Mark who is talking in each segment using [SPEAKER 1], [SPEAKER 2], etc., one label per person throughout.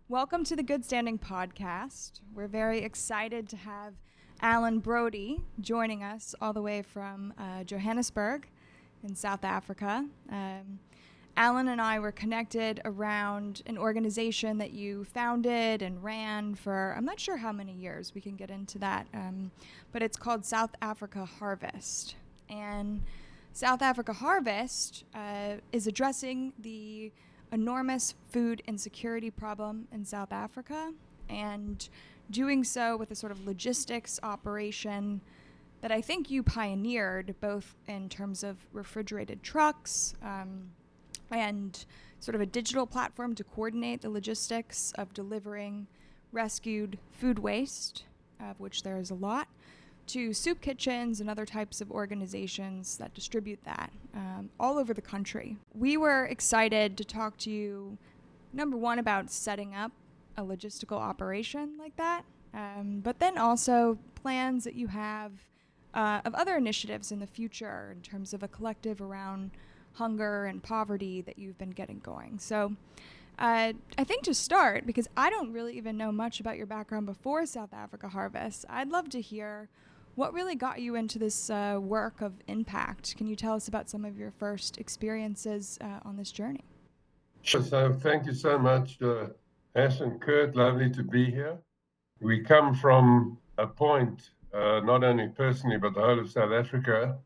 [SPEAKER 1] Welcome to the Good Standing podcast. We're very excited to have Alan Browde joining us all the way from Johannesburg in South Africa. Alan and I were connected around an organization that you founded and ran for, I'm not sure how many years, we can get into that, but it's called South Africa Harvest. And South Africa Harvest is addressing the enormous food insecurity problem in South Africa and doing so with a sort of logistics operation that I think you pioneered, both in terms of refrigerated trucks and sort of a digital platform to coordinate the logistics of delivering rescued food waste, of which there is a lot, to soup kitchens and other types of organizations that distribute that all over the country. We were excited to talk to you, number one, about setting up a logistical operation like that, but then also plans that you have of other initiatives in the future in terms of a collective around hunger and poverty that you've been getting going. So I think to start, because I don't really even know much about your background before South Africa Harvest, I'd love to hear what really got you into this work of impact. Can you tell us about some of your first experiences on this journey?
[SPEAKER 2] Sure. So thank you so much, Ash and Kurt. Lovely to be here. We come from a point, not only personally, but the whole of South Africa,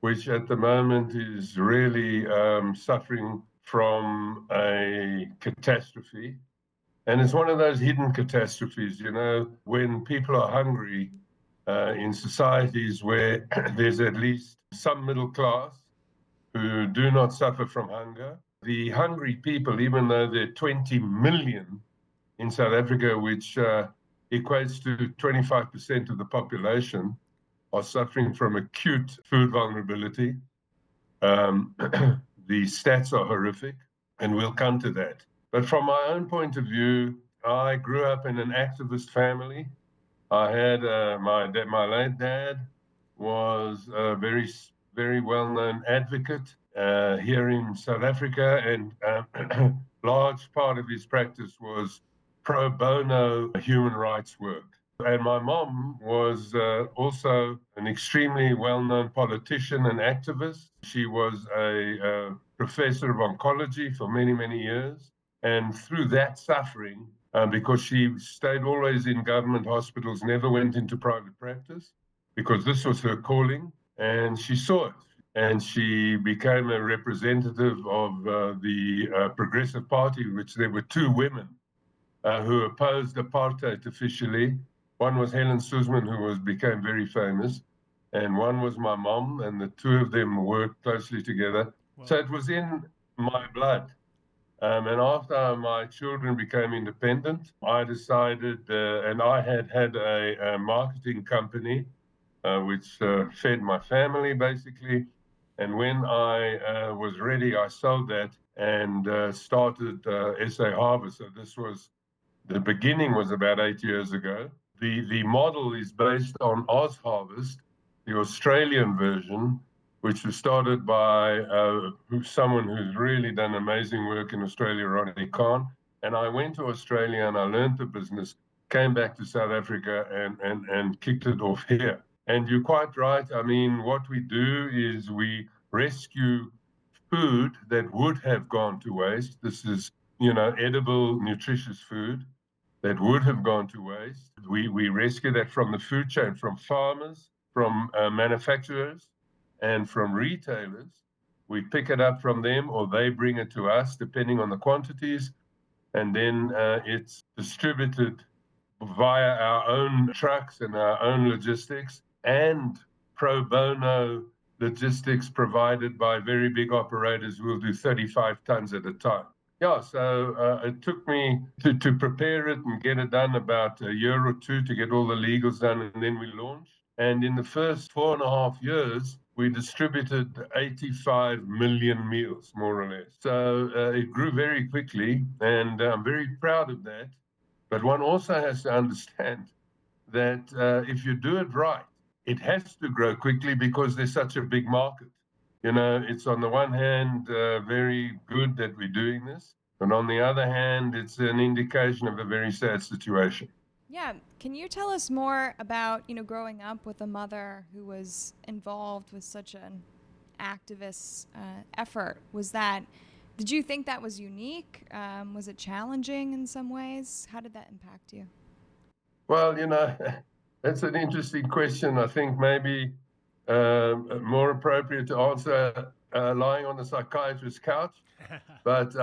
[SPEAKER 2] which at the moment is really suffering from a catastrophe. And it's one of those hidden catastrophes, when people are hungry in societies where there's at least some middle class who do not suffer from hunger. The hungry people, even though there are 20 million in South Africa, which equates to 25% of the population, are suffering from acute food vulnerability. The stats are horrific, and we'll come to that. But from my own point of view, I grew up in an activist family. I had my late dad was a very well-known advocate here in South Africa, and large part of his practice was pro bono human rights work. And my mom was also an extremely well-known politician and activist. She was a professor of oncology for many, many years. And through that suffering, because she stayed always in government hospitals, never went into private practice, because this was her calling, and she saw it. And she became a representative of the Progressive Party, which there were two women who opposed apartheid officially. One was Helen Suzman, who became very famous, and one was my mom, and the two of them worked closely together. Wow. So it was in my blood. And after my children became independent, I decided, and I had a marketing company which fed my family basically. And when I was ready, I sold that and started SA Harvest. So the beginning was about 8 years ago. The model is based on Oz Harvest, the Australian version, which was started by someone who's really done amazing work in Australia, Ronnie Khan. And I went to Australia and I learned the business, came back to South Africa and kicked it off here. And you're quite right. I mean, what we do is we rescue food that would have gone to waste. This is, edible, nutritious food that would have gone to waste. We rescue that from the food chain, from farmers, from manufacturers, and from retailers. We pick it up from them, or they bring it to us, depending on the quantities, and then it's distributed via our own trucks and our own logistics, and pro bono logistics provided by very big operators who will do 35 tons at a time. Yeah, so it took me to prepare it and get it done about a year or two to get all the legals done, and then we launched. And in the first 4.5 years, we distributed 85 million meals, more or less. So it grew very quickly, and I'm very proud of that. But one also has to understand that if you do it right, it has to grow quickly because there's such a big market. It's on the one hand very good that we're doing this, But on the other hand, it's an indication of a very sad situation.
[SPEAKER 1] Yeah, can you tell us more about, growing up with a mother who was involved with such an activist effort? Did you think that was unique? Was it challenging in some ways? How did that impact you?
[SPEAKER 2] Well, that's an interesting question. I think maybe more appropriate to answer lying on the psychiatrist's couch. But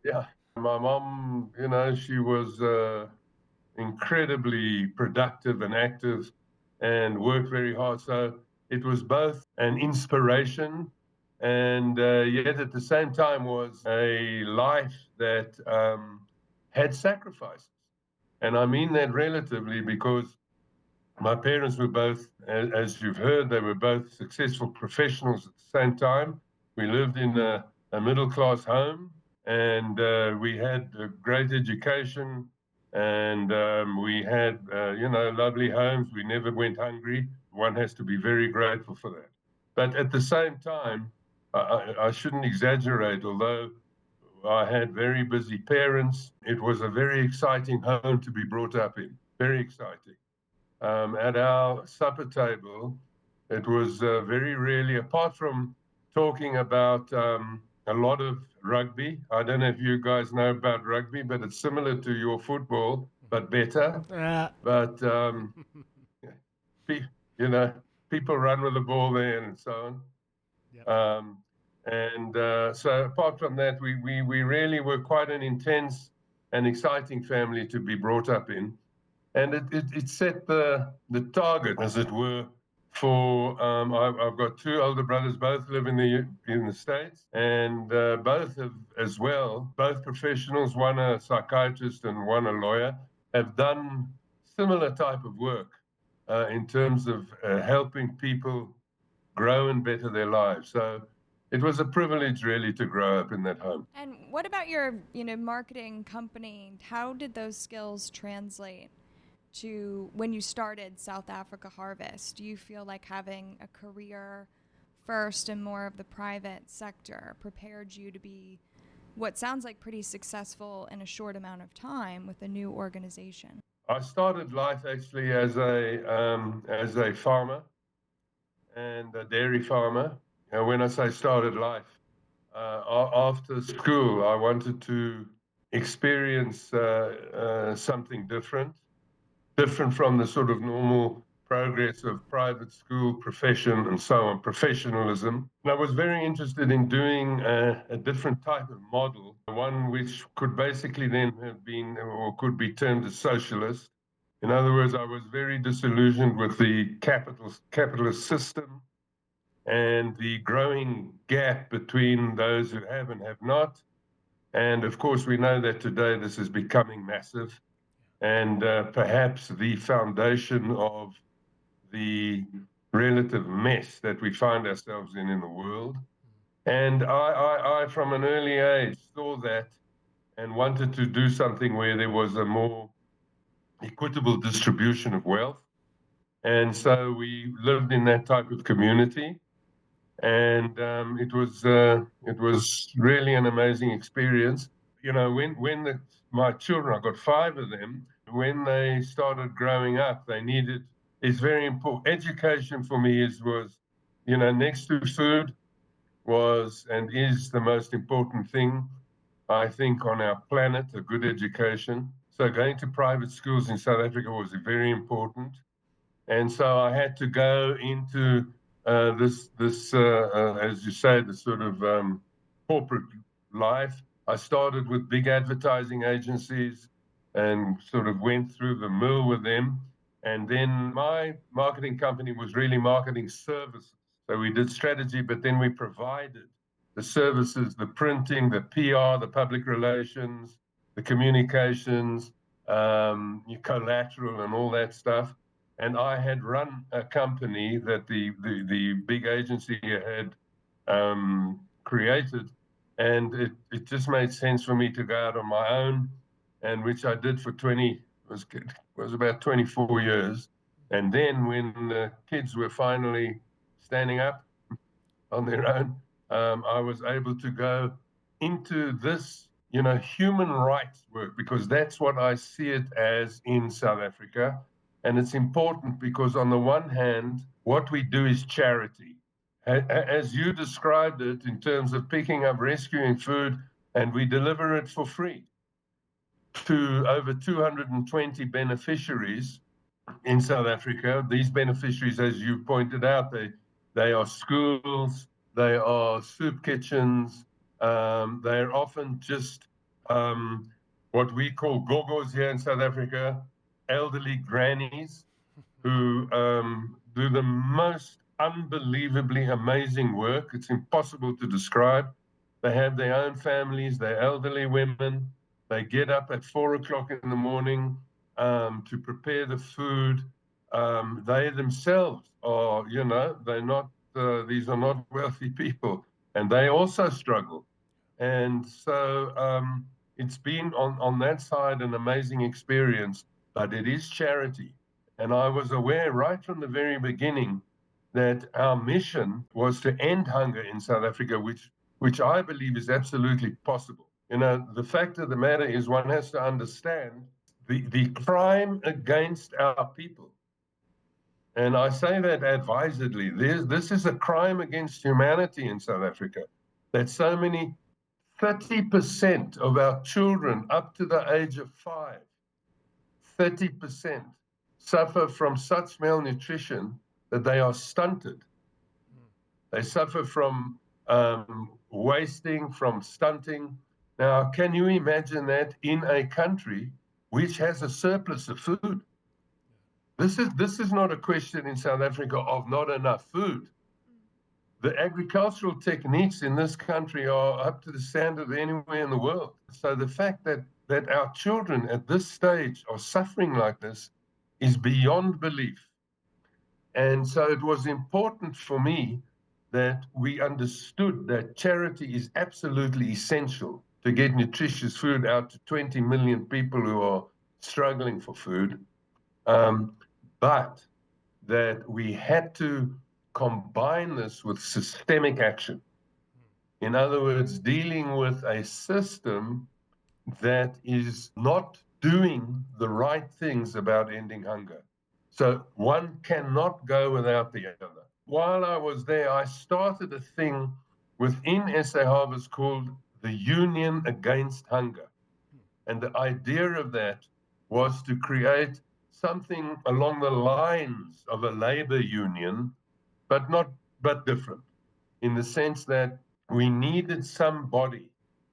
[SPEAKER 2] yeah, my mom, she was incredibly productive and active and worked very hard. So it was both an inspiration and yet at the same time was a life that had sacrifices. And I mean that relatively because my parents were both, as you've heard, they were both successful professionals at the same time. We lived in a middle class home and we had a great education and we had, lovely homes. We never went hungry. One has to be very grateful for that. But at the same time, I shouldn't exaggerate, although I had very busy parents. It was a very exciting home to be brought up in, very exciting. At our supper table, it was very rarely, apart from talking about a lot of rugby. I don't know if you guys know about rugby, but it's similar to your football, but better. But, you know, people run with the ball there and so on.
[SPEAKER 3] Yep.
[SPEAKER 2] And so apart from that, we really were quite an intense and exciting family to be brought up in. And it set the target, as it were, for I've got two older brothers, both live in the States, and both have as well, both professionals, one a psychiatrist and one a lawyer, have done similar type of work in terms of helping people grow and better their lives. So it was a privilege really to grow up in that home.
[SPEAKER 1] And what about your, marketing company? How did those skills translate to when you started South Africa Harvest? Do you feel like having a career first and more of the private sector prepared you to be what sounds like pretty successful in a short amount of time with a new organization?
[SPEAKER 2] I started life actually as a farmer and a dairy farmer. And when I say started life, after school, I wanted to experience something different from the sort of normal progress of private school, profession, and so on, professionalism. And I was very interested in doing a different type of model, one which could basically then have been or could be termed as socialist. In other words, I was very disillusioned with the capitalist system and the growing gap between those who have and have not. And of course, we know that today this is becoming massive and perhaps the foundation of the relative mess that we find ourselves in the world. And I, from an early age, saw that and wanted to do something where there was a more equitable distribution of wealth. And so we lived in that type of community. And it was really an amazing experience. When my children, I've got five of them, when they started growing up, they needed. It's very important. Education for me was, next to food, was and is the most important thing, I think, on our planet. A good education. So going to private schools in South Africa was very important. And so I had to go into as you say, the sort of corporate life. I started with big advertising agencies and sort of went through the mill with them. And then my marketing company was really marketing services. So we did strategy, but then we provided the services, the printing, the PR, the public relations, the communications, collateral, and all that stuff. And I had run a company that the big agency had created, and it just made sense for me to go out on my own, and which I did for 20 was about 24 years. And then when the kids were finally standing up on their own, I was able to go into this human rights work, because that's what I see it as in South Africa. And it's important because, on the one hand, what we do is charity. As you described it, in terms of picking up, rescuing food, and we deliver it for free to over 220 beneficiaries in South Africa. These beneficiaries, as you pointed out, they are schools, they are soup kitchens, they're often just what we call gogos here in South Africa, elderly grannies who do the most unbelievably amazing work. It's impossible to describe. They have their own families, they're elderly women. They get up at 4 o'clock in the morning to prepare the food. They themselves are, they're not, these are not wealthy people, and they also struggle. And so it's been on that side an amazing experience, but it is charity. And I was aware right from the very beginning that our mission was to end hunger in South Africa, which I believe is absolutely possible. The fact of the matter is, one has to understand the crime against our people. And I say that advisedly. This is a crime against humanity in South Africa, that so many 30% of our children up to the age of 5, 30% suffer from such malnutrition that they are stunted. They suffer from wasting, from stunting. Now, can you imagine that in a country which has a surplus of food? This is not a question in South Africa of not enough food. The agricultural techniques in this country are up to the standard anywhere in the world. So the fact that our children at this stage are suffering like this is beyond belief. And so it was important for me that we understood that charity is absolutely essential to get nutritious food out to 20 million people who are struggling for food. But that we had to combine this with systemic action. In other words, dealing with a system that is not doing the right things about ending hunger. So one cannot go without the other. While I was there, I started a thing within SA Harvest called the Union Against Hunger. And the idea of that was to create something along the lines of a labor union, but different, in the sense that we needed somebody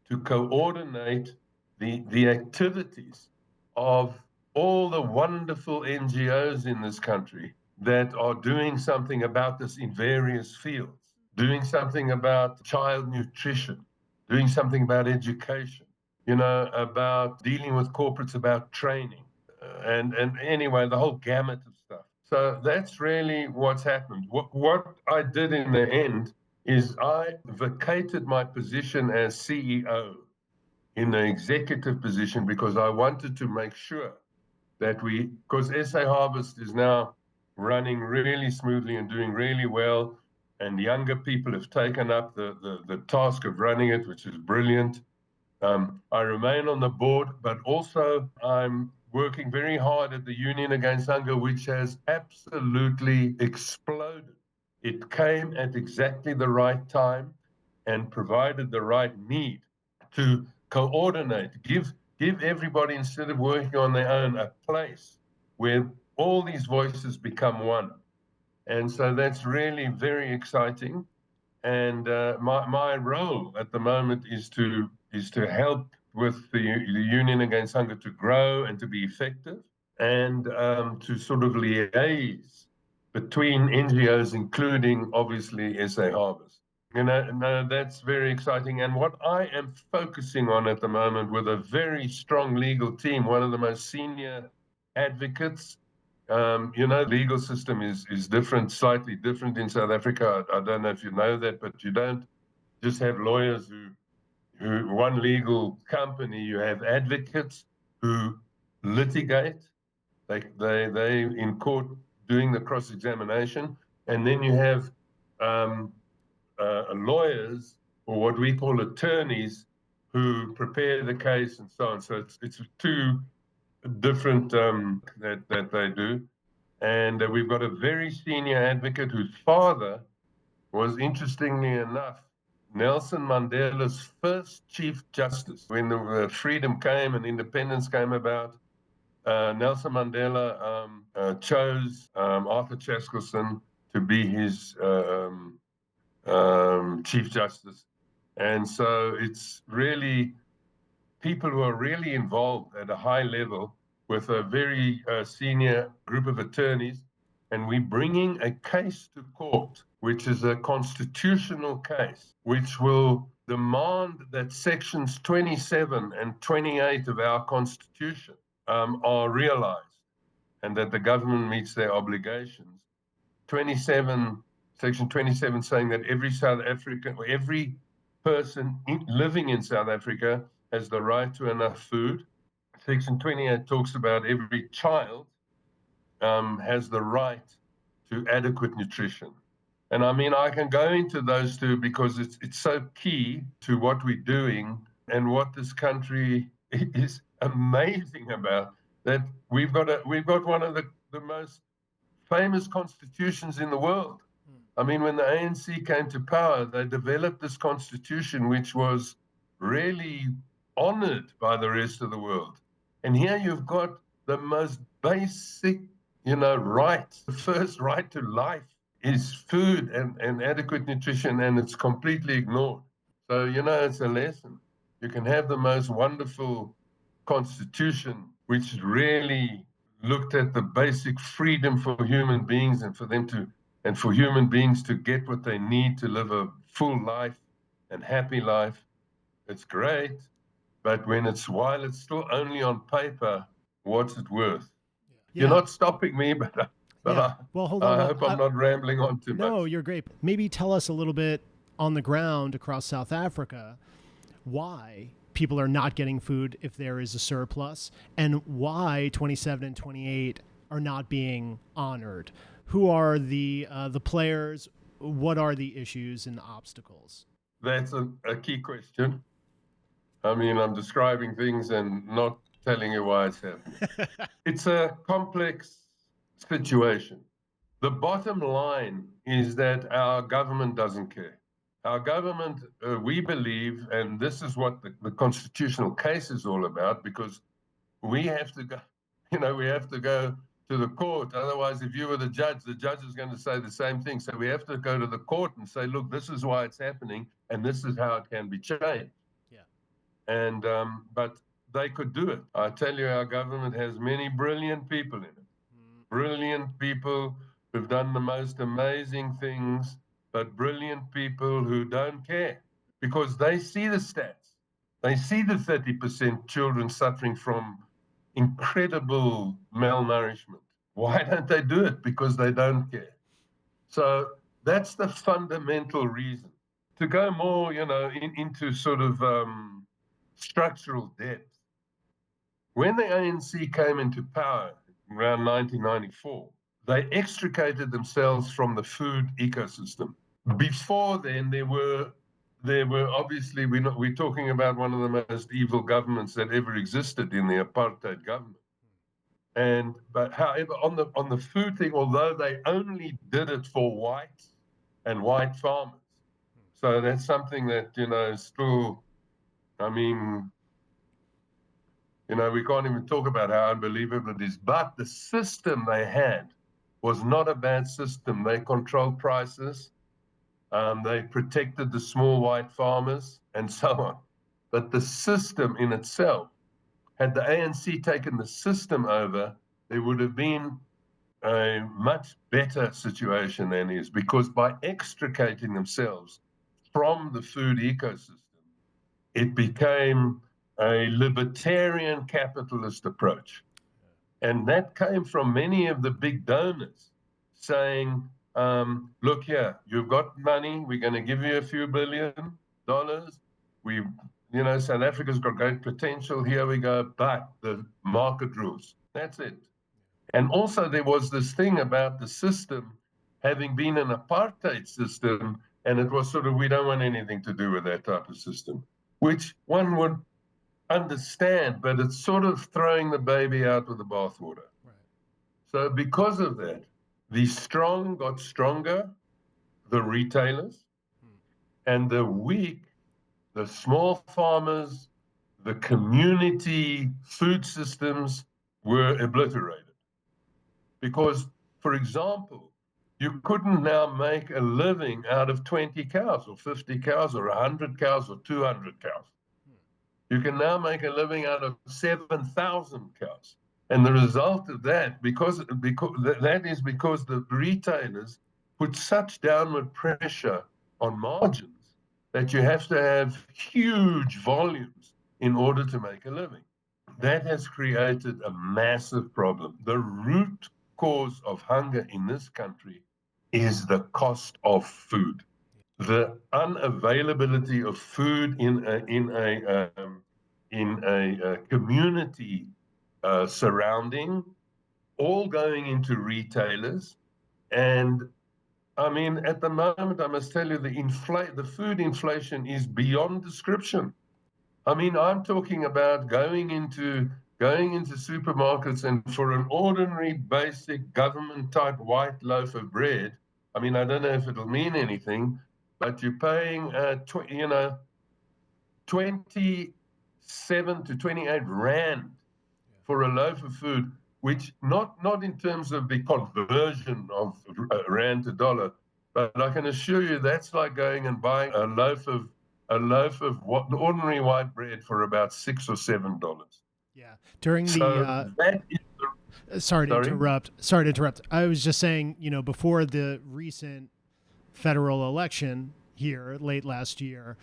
[SPEAKER 2] to coordinate the activities of all the wonderful NGOs in this country that are doing something about this in various fields, doing something about child nutrition, doing something about education, about dealing with corporates, about training, and anyway, the whole gamut of stuff. So that's really what's happened. What I did in the end is I vacated my position as CEO in the executive position because I wanted to make sure that because SA Harvest is now running really smoothly and doing really well, and younger people have taken up the task of running it, which is brilliant. I remain on the board, but also I'm working very hard at the Union Against Hunger, which has absolutely exploded. It came at exactly the right time and provided the right need to coordinate, give everybody, instead of working on their own, a place where all these voices become one. And so that's really very exciting. And my role at the moment is to help with the Union Against Hunger to grow and to be effective, and to sort of liaise between NGOs, including obviously SA Harvest. No, that's very exciting. And what I am focusing on at the moment, with a very strong legal team, one of the most senior advocates. Legal system is different, slightly different in South Africa. I don't know if you know that, but you don't just have lawyers who one legal company. You have advocates who litigate. They in court doing the cross examination, and then you have lawyers, or what we call attorneys, who prepare the case and so on. So it's two different that they do. And we've got a very senior advocate whose father was, interestingly enough, Nelson Mandela's first Chief Justice. When the freedom came and independence came about, Nelson Mandela chose Arthur Chaskalson to be his Chief Justice. And so it's really people who are really involved at a high level with a very senior group of attorneys. And we're bringing a case to court, which is a constitutional case, which will demand that sections 27 and 28 of our constitution are realized and that the government meets their obligations. 27, section 27 saying that every South African, or every person living in South Africa has the right to enough food. Section 28 talks about every child has the right to adequate nutrition. And I mean, I can go into those two because it's so key to what we're doing and what this country is amazing about. That we've got one of the most famous constitutions in the world. I mean, when the ANC came to power, they developed this constitution which was really honored by the rest of the world. And here you've got the most basic, right. The first right to life is food and adequate nutrition, and it's completely ignored. So, it's a lesson. You can have the most wonderful constitution, which really looked at the basic freedom for human beings and for human beings to get what they need to live a full life and happy life. It's great, but while it's still only on paper, what's it worth? Yeah. You're not stopping me, but
[SPEAKER 3] yeah. Well, hold on.
[SPEAKER 2] I hope I'm not rambling on too much.
[SPEAKER 3] No, you're great. Maybe tell us a little bit on the ground across South Africa why people are not getting food if there is a surplus, and why 27 and 28 are not being honored. Who are the players? What are the issues and the obstacles?
[SPEAKER 2] That's a key question. I mean, I'm describing things and not telling you why it's happening. It's a complex situation. The bottom line is that our government doesn't care. Our government, we believe, and this is what the constitutional case is all about, because we have to go, we have to go to the court. Otherwise, if you were the judge is going to say the same thing. So we have to go to the court and say, look, this is why it's happening, and this is how it can be changed. Yeah. And but they could do it. I tell you, our government has many brilliant people in it. Brilliant people who've done the most amazing things, but brilliant people who don't care because they see the stats. They see the 30% children suffering from incredible malnourishment. Why don't they do it? Because they don't care. So that's the fundamental reason. To go more, into sort of structural depth. When the ANC came into power around 1994, they extricated themselves from the food ecosystem. Before then, there were obviously, we're talking about one of the most evil governments that ever existed in the apartheid government. But however, on the food thing, although they only did it for whites and white farmers, so that's something that is still, I mean, we can't even talk about how unbelievable it is. But the system they had was not a bad system. They controlled prices. They protected the small white farmers and so on. But the system in itself, had the ANC taken the system over, there would have been a much better situation than is, because by extricating themselves from the food ecosystem, it became a libertarian capitalist approach. And that came from many of the big donors saying, look here, you've got money, we're going to give you a few $1 billion. South Africa's got great potential, here we go, but the market rules. That's it. And also there was this thing about the system having been an apartheid system, and it was sort of, we don't want anything to do with that type of system. which one would understand, but it's sort of throwing the baby out with the bathwater.
[SPEAKER 3] Right.
[SPEAKER 2] So because of that, the strong got stronger, the retailers, and the weak, the small farmers, the community food systems were obliterated. Because, for example, you couldn't now make a living out of 20 cows or 50 cows or 100 cows or 200 cows. You can now make a living out of 7,000 cows. And the result of that, because that is because the retailers put such downward pressure on margins that you have to have huge volumes in order to make a living. That has created a massive problem. The root cause of hunger in this country is the cost of food. The unavailability of food in a community surrounding, all going into retailers. And I mean, at the moment, I must tell you, the food inflation is beyond description. I mean, I'm talking about going into supermarkets, and for an ordinary, basic government type white loaf of bread, I mean, I don't know if it'll mean anything, but you're paying, 27 to 28 rand for a loaf of food, which not in terms of the conversion of rand to dollar, but I can assure you that's like going and buying a loaf of what ordinary white bread for about $6 or $7.
[SPEAKER 3] Yeah. During the
[SPEAKER 2] So that is
[SPEAKER 3] sorry to
[SPEAKER 2] sorry.
[SPEAKER 3] interrupt. Sorry to interrupt. I was just saying, before the recent federal election here late last year,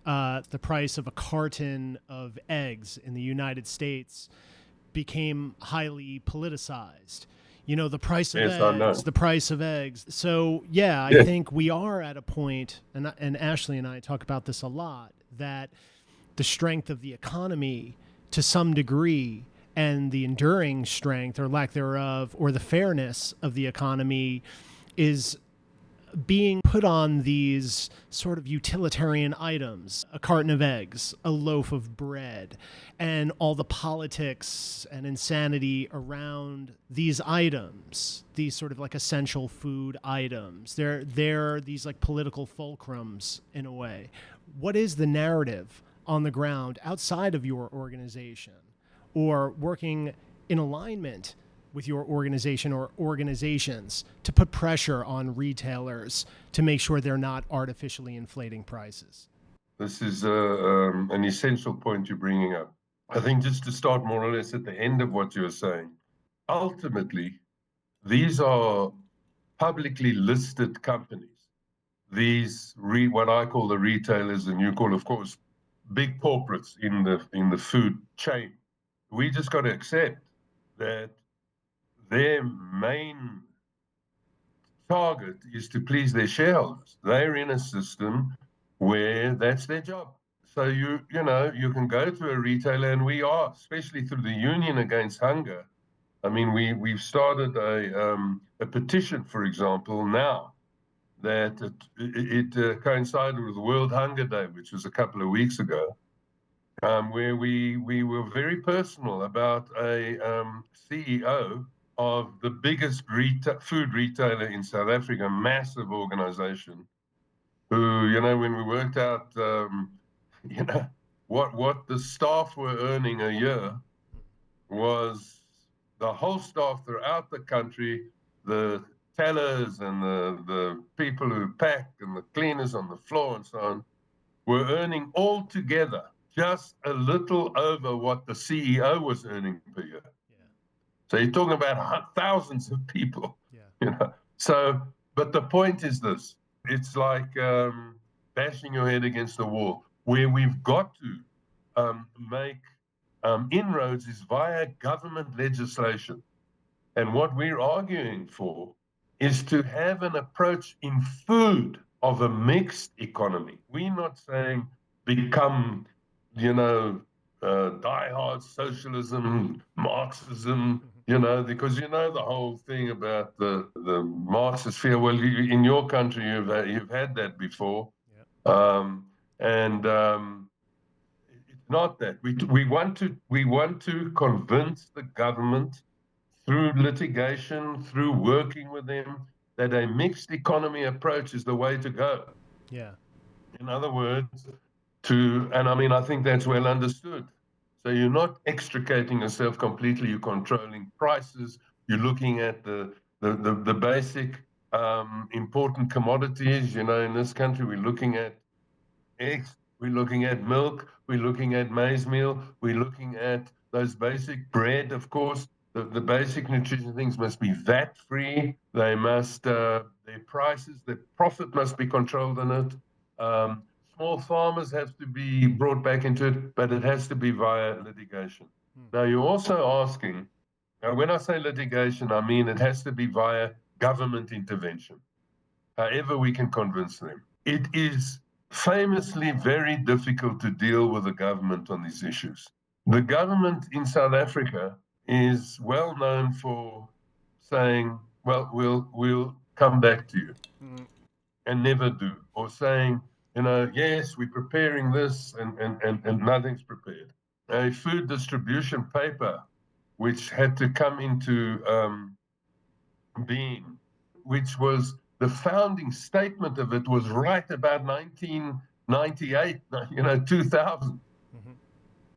[SPEAKER 3] the price of a carton of eggs in the United States became highly politicized. The price of
[SPEAKER 2] Yes, I know.
[SPEAKER 3] eggs, the price of eggs. So, yeah, I
[SPEAKER 2] Yes.
[SPEAKER 3] think we are at a point, and Ashley and I talk about this a lot, that the strength of the economy to some degree and the enduring strength or lack thereof or the fairness of the economy is being put on these sort of utilitarian items, a carton of eggs, a loaf of bread, and all the politics and insanity around these items, these sort of like essential food items. They're these like political fulcrums in a way. What is the narrative on the ground outside of your organization or working in alignment with your organization or organizations to put pressure on retailers to make sure they're not artificially inflating prices?
[SPEAKER 2] This is an essential point you're bringing up. I think just to start more or less at the end of what you're saying, ultimately, these are publicly listed companies. These what I call the retailers, and you call, of course, big corporates in the food chain. We just got to accept that their main target is to please their shareholders. They're in a system where that's their job. So you can go to a retailer, and we are, especially through the Union Against Hunger. I mean, we've started a petition, for example, now that it coincided with World Hunger Day, which was a couple of weeks ago, where we were very personal about a CEO of the biggest food retailer in South Africa, massive organization, who, when we worked out, what the staff were earning a year was the whole staff throughout the country, the tellers and the people who pack and the cleaners on the floor and so on, were earning all together just a little over what the CEO was earning per year.
[SPEAKER 3] Yeah.
[SPEAKER 2] So you're talking about thousands of people.
[SPEAKER 3] Yeah.
[SPEAKER 2] So, but the point is this: it's like bashing your head against the wall. Where we've got to make inroads is via government legislation. And what we're arguing for is to have an approach in food of a mixed economy. We're not saying become, diehard socialism, Marxism, because the whole thing about the Marxist fear. Well, in your country, you've had that before.
[SPEAKER 3] Yeah.
[SPEAKER 2] And not that. We want to convince the government through litigation, through working with them, that a mixed economy approach is the way to go.
[SPEAKER 3] Yeah.
[SPEAKER 2] In other words, and I mean, I think that's well understood. So you're not extricating yourself completely, you're controlling prices, you're looking at the basic important commodities. You know, in this country, we're looking at eggs, we're looking at milk, we're looking at maize meal, we're looking at those basic bread, of course. The basic nutrition things must be VAT free. They must, their prices, their profit must be controlled on it. Small farmers have to be brought back into it, but it has to be via litigation. Now, you're also asking, when I say litigation, I mean it has to be via government intervention, however we can convince them. It is famously very difficult to deal with the government on these issues. The government in South Africa is well known for saying, well, we'll come back to you, and never do, or saying, you know, yes, we're preparing this, and nothing's prepared. A food distribution paper, which had to come into being, which was the founding statement of it was right about 1998, 2000.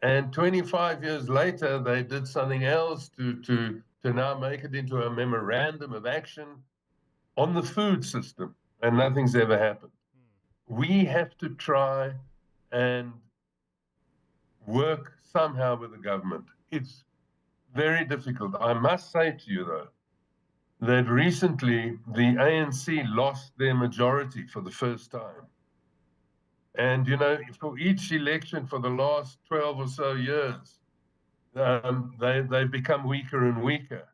[SPEAKER 2] And 25 years later, they did something else to now make it into a memorandum of action on the food system, and nothing's ever happened. We have to try and work somehow with the government. It's very difficult. I must say to you, though, that recently the ANC lost their majority for the first time. And, you know, for each election for the last 12 or so years, they've become weaker and weaker.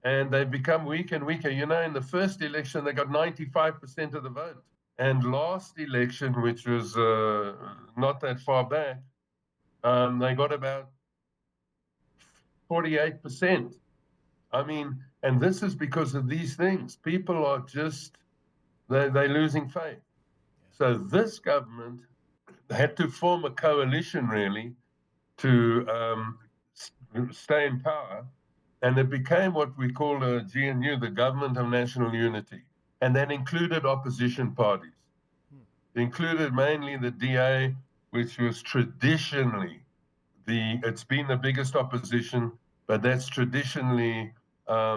[SPEAKER 2] And they've become weaker and weaker. You know, in the first election, they got 95% of the vote. And last election, which was not that far back, they got about 48%. I mean, and this is because of these things. People are just, they're losing faith. So this government had to form a coalition, really, to stay in power. And it became what we call a GNU, the Government of National Unity. And that included opposition parties. It included mainly the DA, which was traditionally it's been the biggest opposition, but that's traditionally, a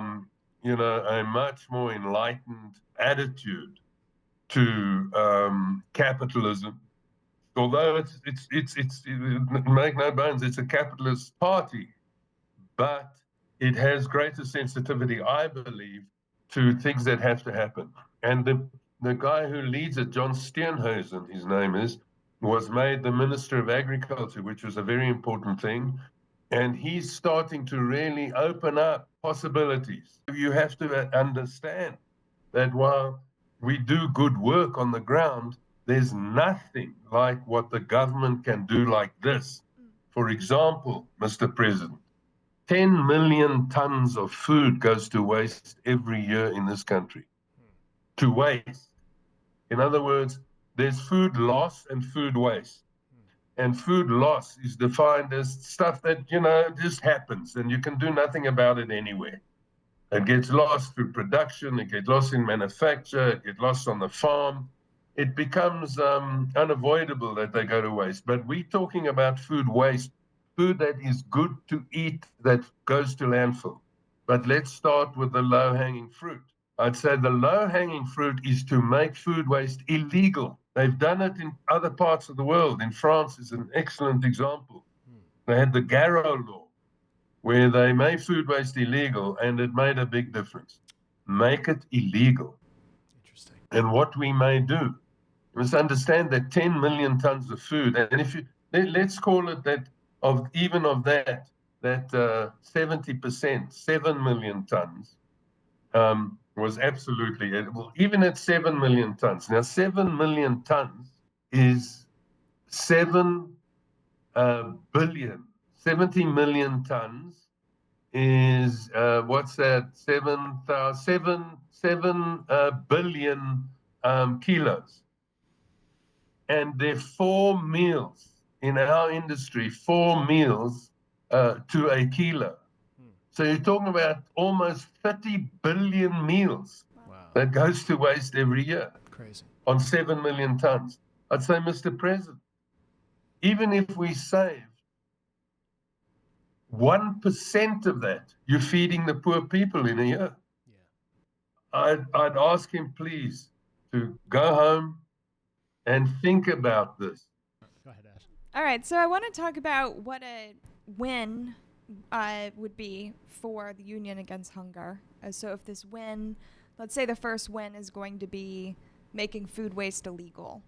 [SPEAKER 2] much more enlightened attitude to capitalism. Although it's make no bones, it's a capitalist party, but it has greater sensitivity, I believe, to things that have to happen. And the guy who leads it, John Steenhuisen, his name is, was made the Minister of Agriculture, which was a very important thing. And he's starting to really open up possibilities. You have to understand that while we do good work on the ground, there's nothing like what the government can do like this. For example, Mr. President, 10 million tons of food goes to waste every year in this country. To waste. In other words, there's food loss and food waste. And food loss is defined as stuff that, just happens and you can do nothing about it anyway. It gets lost through production, it gets lost in manufacture, it gets lost on the farm. It becomes unavoidable that they go to waste. But we're talking about food waste, food that is good to eat that goes to landfill. But let's start with the low-hanging fruit. I'd say the low-hanging fruit is to make food waste illegal. They've done it in other parts of the world. In France is an excellent example. They had the Garot law, where they made food waste illegal, and it made a big difference. Make it illegal.
[SPEAKER 3] Interesting.
[SPEAKER 2] And what we may do, you must understand that 10 million tons of food, and if you let's call it that of 70%, 7 million tons, was absolutely edible, even at 7 million tons. Now, 7 million tons is 7 billion. 70 million tons is, what's that? 7 billion kilos. And there are 4 meals in our industry 4 meals to a kilo. So you're talking about almost 30 billion meals that goes to waste every year.
[SPEAKER 3] Crazy.
[SPEAKER 2] On 7 million tons. I'd say, Mr. President, even if we save 1% of that, you're feeding the poor people in a year. I'd ask him, please, to go home and think about this.
[SPEAKER 3] Go ahead, Ash.
[SPEAKER 1] All right, so I want to talk about what a win would be for the Union Against Hunger. So if this win, let's say the first win is going to be making food waste illegal,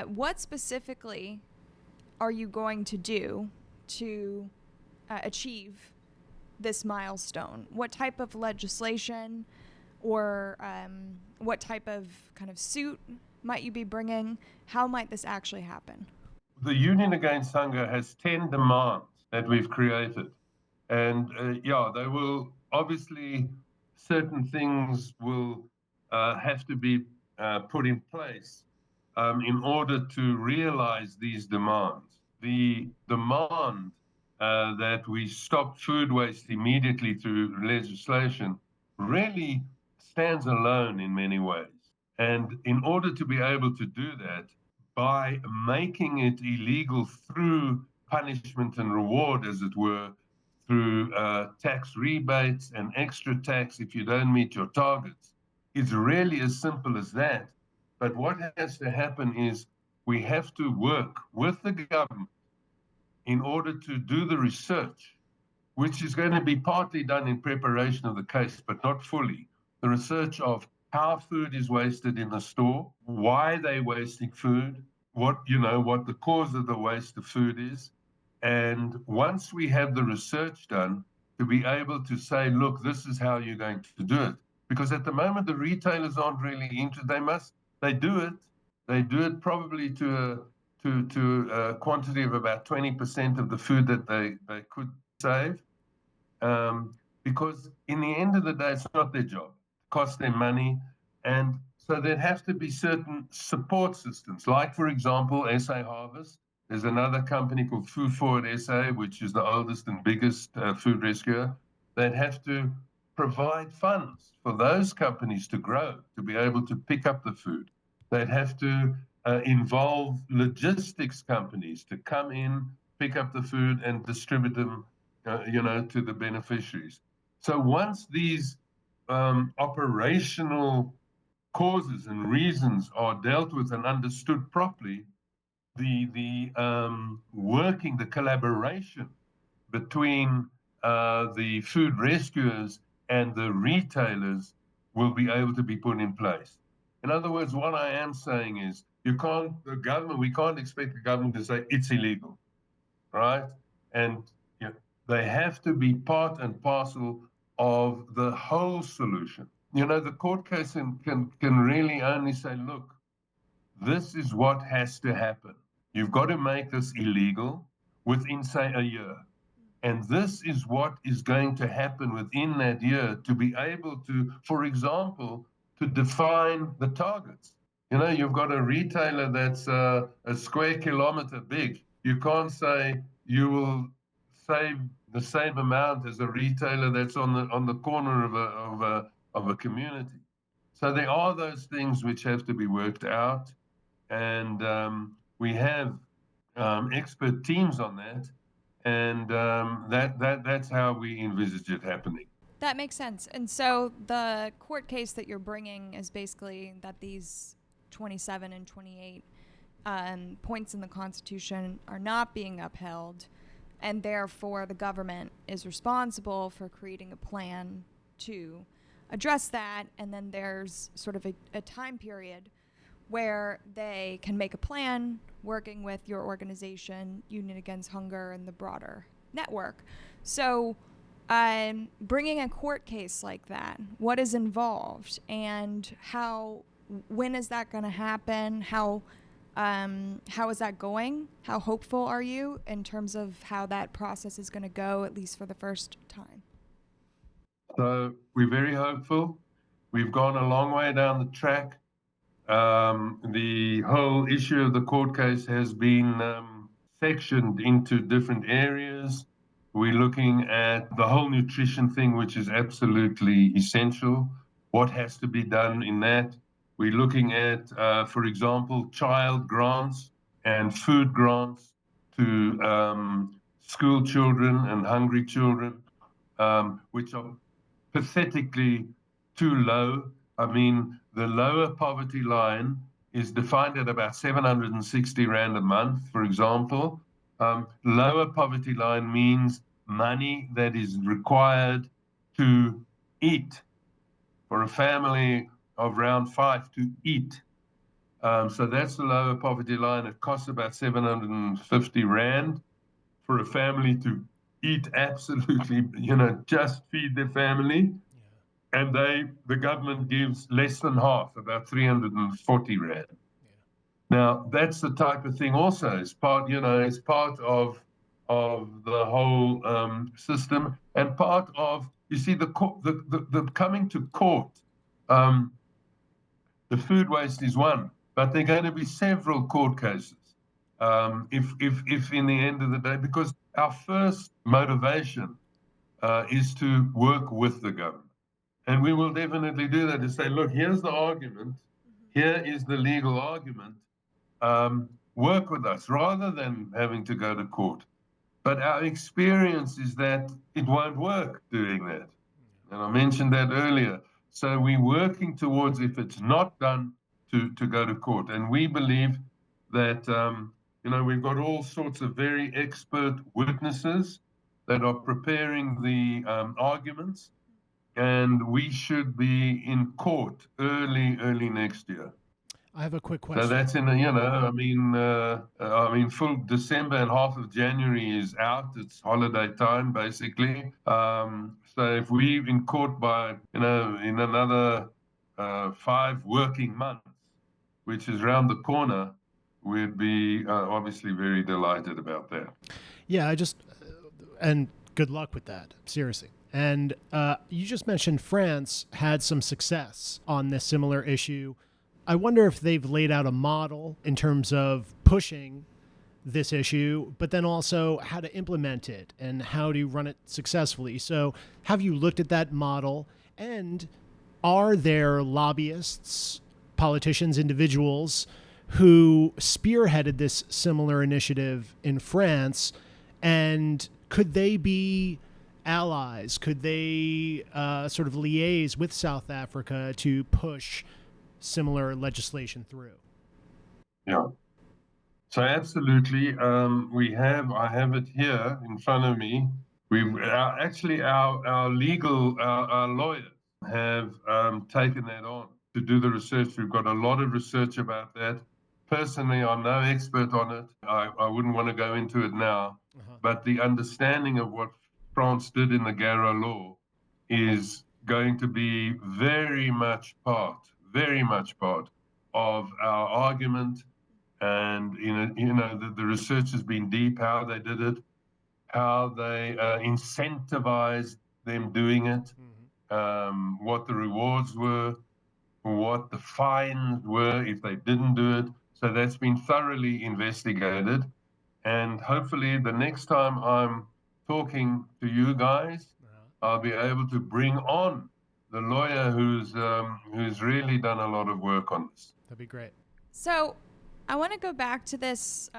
[SPEAKER 1] what specifically are you going to do to achieve this milestone? What type of legislation or what type of kind of suit might you be bringing? How might this actually happen?
[SPEAKER 2] The Union Against Hunger has 10 demands that we've created. And they will obviously, certain things will have to be put in place in order to realize these demands. The demand that we stop food waste immediately through legislation really stands alone in many ways. And in order to be able to do that, by making it illegal through punishment and reward, as it were, through tax rebates and extra tax if you don't meet your targets, it's really as simple as that. But what has to happen is we have to work with the government in order to do the research, which is going to be partly done in preparation of the case, but not fully. The research of how food is wasted in the store, why they're wasting food, what the cause of the waste of food is. And once we have the research done, to be able to say, look, this is how you're going to do it. Because at the moment, the retailers aren't really interested. They do it. They do it probably to a quantity of about 20% of the food that they could save. Because in the end of the day, it's not their job. It costs them money. And so there have to be certain support systems, like, for example, SA Harvest. There's another company called Food Forward SA, which is the oldest and biggest food rescuer, that have to provide funds for those companies to grow, to be able to pick up the food. They'd have to involve logistics companies to come in, pick up the food, and distribute them to the beneficiaries. So once these operational causes and reasons are dealt with and understood properly, the working, the collaboration between the food rescuers and the retailers will be able to be put in place. In other words, what I am saying is, we can't expect the government to say it's illegal, right? And they have to be part and parcel of the whole solution. The court case can really only say, look, this is what has to happen. You've got to make this illegal within, say, a year. And this is what is going to happen within that year to be able to, for example, to define the targets. You've got a retailer that's a square kilometer big. You can't say you will save the same amount as a retailer that's on the corner of a community. So there are those things which have to be worked out, and we have expert teams on that, and that's how we envisage it happening.
[SPEAKER 1] That makes sense. And so the court case that you're bringing is basically that these 27 and 28 points in the Constitution are not being upheld, and therefore the government is responsible for creating a plan to address that. And then there's sort of a time period where they can make a plan working with your organization, Union Against Hunger, and the broader network. So bringing a court case like that, what is involved, and when is that going to happen? How is that going? How hopeful are you in terms of how that process is going to go, at least for the first time?
[SPEAKER 2] So we're very hopeful. We've gone a long way down the track. The whole issue of the court case has been sectioned into different areas. We're looking at the whole nutrition thing, which is absolutely essential. What has to be done in that? We're looking at, for example, child grants and food grants to school children and hungry children, which are pathetically too low. I mean, the lower poverty line is defined at about 760 Rand a month, for example. Lower poverty line means money that is required to eat for a family of around five to eat. So that's the lower poverty line. It costs about 750 Rand for a family to eat absolutely, just feed their family. And the government gives less than half, about 340 Rand. Now, that's the type of thing also. It's part of the whole system and part of, you see, the coming to court. The food waste is one, but there are going to be several court cases. If in the end of the day, because our first motivation is to work with the government. And we will definitely do that to say, look, here's the argument. Here is the legal argument. Work with us rather than having to go to court. But our experience is that it won't work doing that. And I mentioned that earlier. So we're working towards, if it's not done, to go to court. And we believe that, we've got all sorts of very expert witnesses that are preparing the arguments. And we should be in court early next year.
[SPEAKER 3] I have a quick question.
[SPEAKER 2] So that's full December and half of January is out. It's holiday time, basically. So if we're in court by, in another 5 working months, which is round the corner, we'd be obviously very delighted about that.
[SPEAKER 3] Yeah, and good luck with that, seriously. And you just mentioned France had some success on this similar issue. I wonder if they've laid out a model in terms of pushing this issue, but then also how to implement it and how to run it successfully. So have you looked at that model? And are there lobbyists, politicians, individuals who spearheaded this similar initiative in France? And could they be allies? Could they sort of liaise with South Africa to push similar legislation through?
[SPEAKER 2] Yeah. So absolutely, I have it here in front of me. Our lawyers have taken that on to do the research. We've got a lot of research about that. Personally, I'm no expert on it. I wouldn't want to go into it now. But the understanding of what France did in the Garot law is going to be very much part of our argument. And the research has been deep, how they did it, how they incentivized them doing it, what the rewards were, what the fines were if they didn't do it. So that's been thoroughly investigated. And hopefully the next time I'm talking to you guys, I'll be able to bring on the lawyer who's really done a lot of work on this.
[SPEAKER 3] That'd be great.
[SPEAKER 1] So I want to go back to this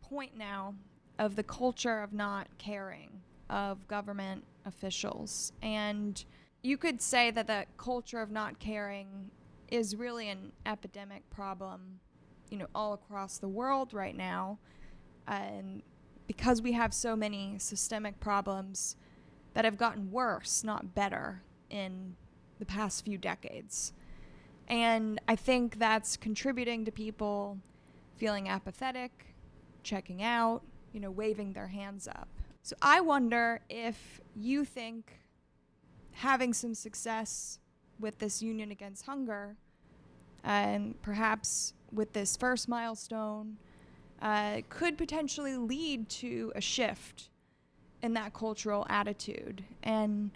[SPEAKER 1] point now of the culture of not caring of government officials. And you could say that the culture of not caring is really an epidemic problem, all across the world right now. And because we have so many systemic problems that have gotten worse, not better, in the past few decades. And I think that's contributing to people feeling apathetic, checking out, waving their hands up. So I wonder if you think having some success with this Union Against Hunger, and perhaps with this first milestone, could potentially lead to a shift in that cultural attitude. And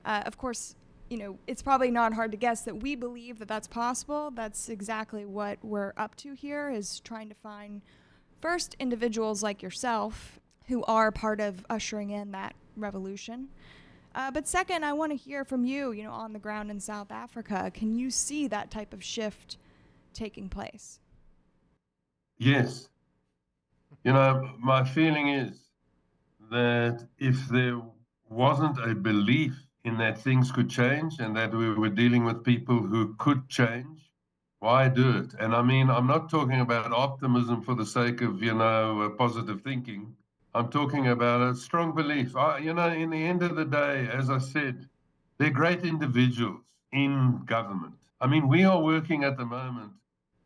[SPEAKER 1] of course, it's probably not hard to guess that we believe that that's possible. That's exactly what we're up to here, is trying to find first, individuals like yourself who are part of ushering in that revolution. But second, I want to hear from you, on the ground in South Africa. Can you see that type of shift taking place?
[SPEAKER 2] Yes. My feeling is that if there wasn't a belief in that things could change and that we were dealing with people who could change, why do it? And I mean, I'm not talking about optimism for the sake of, positive thinking. I'm talking about a strong belief. In the end of the day, as I said, they're great individuals in government. I mean, we are working at the moment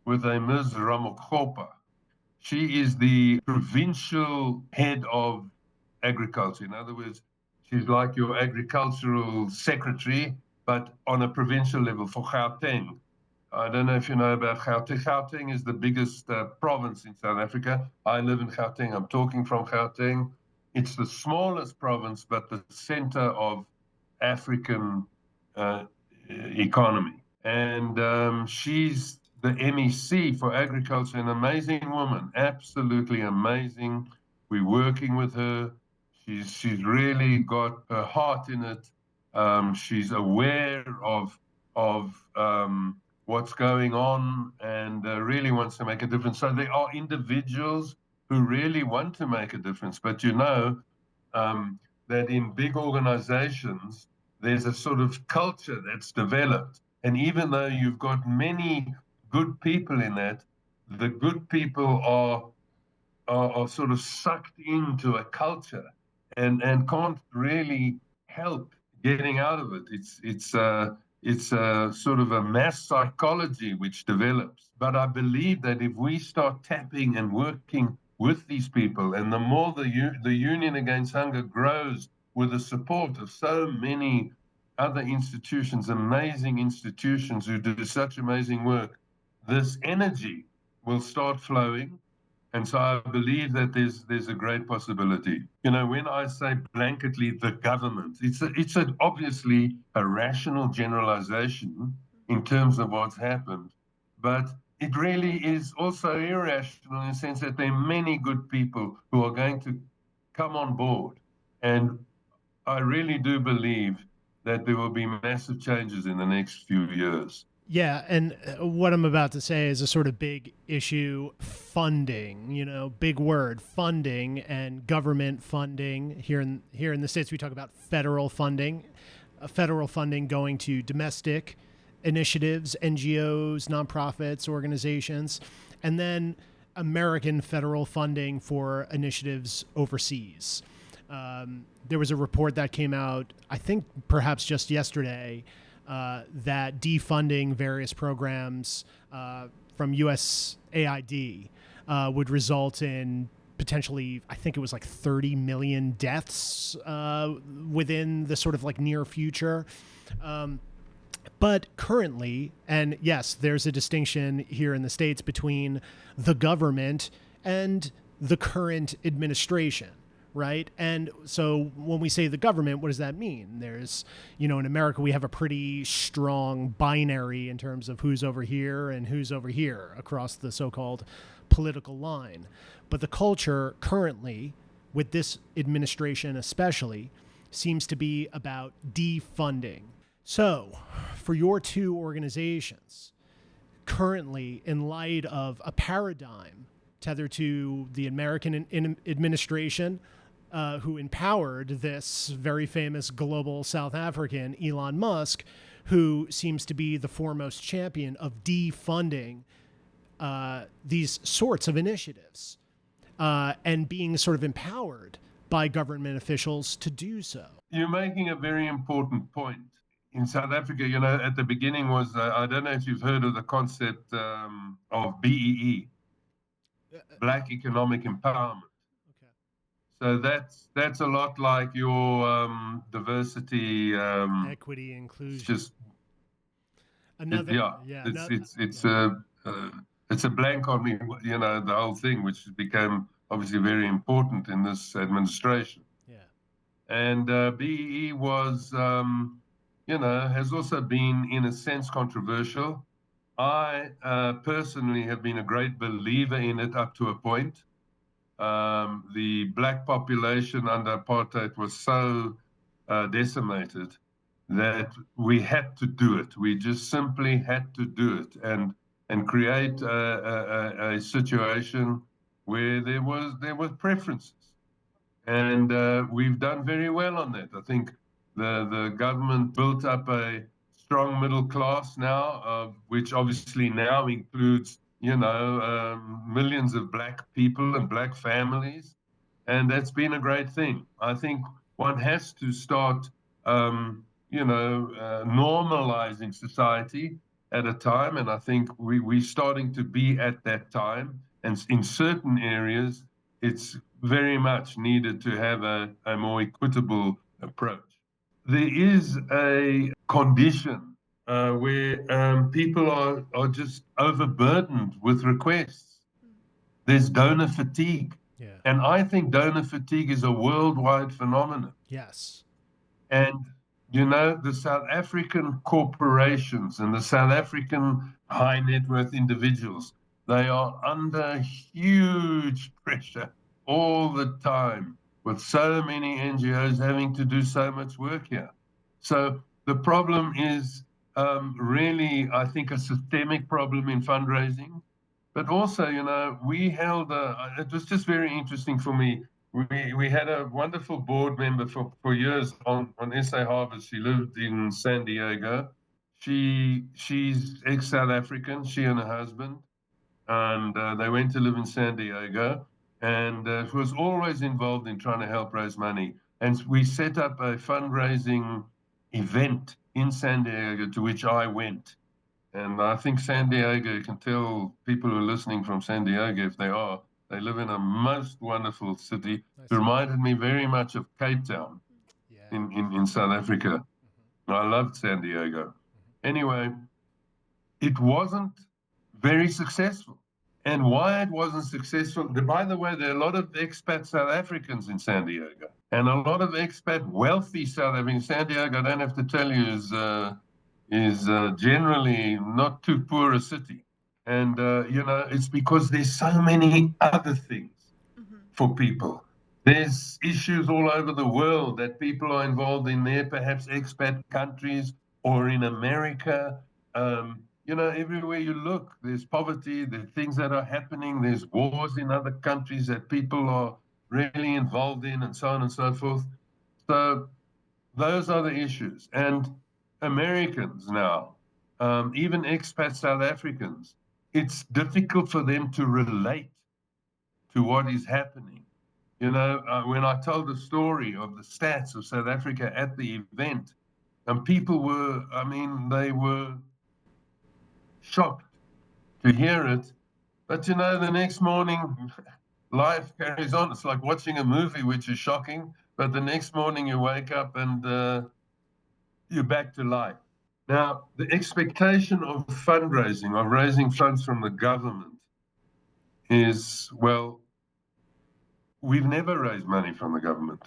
[SPEAKER 2] with a Ms. Ramokgopa. She is the provincial head of agriculture. In other words, she's like your agricultural secretary, but on a provincial level for Gauteng. I don't know if you know about Gauteng. Gauteng is the biggest province in South Africa. I live in Gauteng. I'm talking from Gauteng. It's the smallest province, but the center of African uh, economy. And she's the MEC for agriculture, an amazing woman, absolutely amazing. We're working with her. She's really got her heart in it. She's aware of what's going on and really wants to make a difference. So there are individuals who really want to make a difference, but that in big organizations there's a sort of culture that's developed, and even though you've got many good people in that, the good people are sort of sucked into a culture and can't really help getting out of it. It's a sort of a mass psychology which develops. But I believe that if we start tapping and working with these people, and the more the Union Against Hunger grows with the support of so many other institutions, amazing institutions who do such amazing work, this energy will start flowing, and so I believe that there's a great possibility. When I say blanketly the government, it's obviously a rational generalization in terms of what's happened, but it really is also irrational in the sense that there are many good people who are going to come on board. And I really do believe that there will be massive changes in the next few years.
[SPEAKER 3] Yeah, and what I'm about to say is a sort of big issue: funding. Big word, funding, and government funding. Here in the States, we talk about federal funding. Federal funding going to domestic initiatives, NGOs, nonprofits, organizations, and then American federal funding for initiatives overseas. There was a report that came out, I think perhaps just yesterday, that defunding various programs from USAID would result in potentially, I think it was like 30 million deaths within the sort of like near future. But currently, and yes, there's a distinction here in the States between the government and the current administration. Right. And so when we say the government, what does that mean? There's, in America, we have a pretty strong binary in terms of who's over here and who's over here across the so-called political line. But the culture currently, with this administration especially, seems to be about defunding. So for your two organizations, currently, in light of a paradigm tethered to the American administration, who empowered this very famous global South African, Elon Musk, who seems to be the foremost champion of defunding these sorts of initiatives and being sort of empowered by government officials to do so.
[SPEAKER 2] You're making a very important point. In South Africa, at the beginning was, I don't know if you've heard of the concept of BEE, Black Economic Empowerment. So that's a lot like your diversity,
[SPEAKER 3] equity, inclusion.
[SPEAKER 2] Just
[SPEAKER 3] another,
[SPEAKER 2] it's a blank on me. The whole thing, which became obviously very important in this administration.
[SPEAKER 3] Yeah.
[SPEAKER 2] And BEE was, has also been in a sense controversial. I personally have been a great believer in it up to a point. the black population under apartheid was so decimated that we had to do it. We just simply had to do it and create a situation where there was preferences, and we've done very well on that. I think the government built up a strong middle class now, which obviously now includes millions of black people and black families, and that's been a great thing. I think one has to start, normalizing society at a time, and I think we're starting to be at that time. And in certain areas, it's very much needed to have a more equitable approach. There is a condition where people are just overburdened with requests. There's donor fatigue.
[SPEAKER 3] Yeah.
[SPEAKER 2] And I think donor fatigue is a worldwide phenomenon.
[SPEAKER 3] Yes.
[SPEAKER 2] And, the South African corporations and the South African high net worth individuals, they are under huge pressure all the time with so many NGOs having to do so much work here. So the problem is really, I think, a systemic problem in fundraising. But also, it was just very interesting for me. We had a wonderful board member for years on SA Harvest. She lived in San Diego. She's ex-South African, she and her husband, and they went to live in San Diego. And she was always involved in trying to help raise money. And we set up a fundraising event in San Diego to which I went. And I think San Diego, you can tell people who are listening from San Diego, if they live in a most wonderful city. It reminded me very much of Cape Town in South Africa. I loved San Diego. Anyway, it wasn't very successful. And why it wasn't successful, by the way, there are a lot of expat South Africans in San Diego, and a lot of expat wealthy South Africans. San Diego, I don't have to tell you, is generally not too poor a city. And, it's because there's so many other things for people. There's issues all over the world that people are involved in there, perhaps expat countries or in America. Everywhere you look, there's poverty, there's things that are happening, there's wars in other countries that people are really involved in, and so on and so forth. So those are the issues. And Americans now, even expat South Africans, it's difficult for them to relate to what is happening. When I told the story of the stats of South Africa at the event, and people they were shocked to hear it. But, the next morning, life carries on. It's like watching a movie, which is shocking. But the next morning you wake up and you're back to life. Now, the expectation of fundraising, of raising funds from the government is, well, we've never raised money from the government.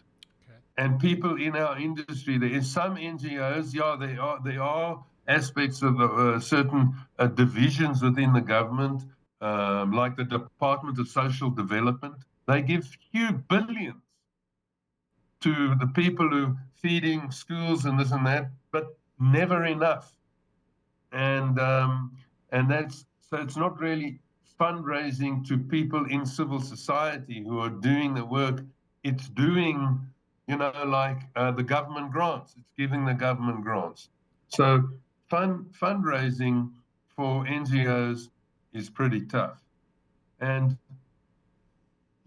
[SPEAKER 2] Okay. And people in our industry, there is some NGOs, there are aspects of certain divisions within the government, like the Department of Social Development. They give huge billions to the people who feeding schools and this and that, but never enough. And that's so it's not really fundraising to people in civil society who are doing the work. It's doing, like the government grants. It's giving the government grants. So fundraising for NGOs is pretty tough. And,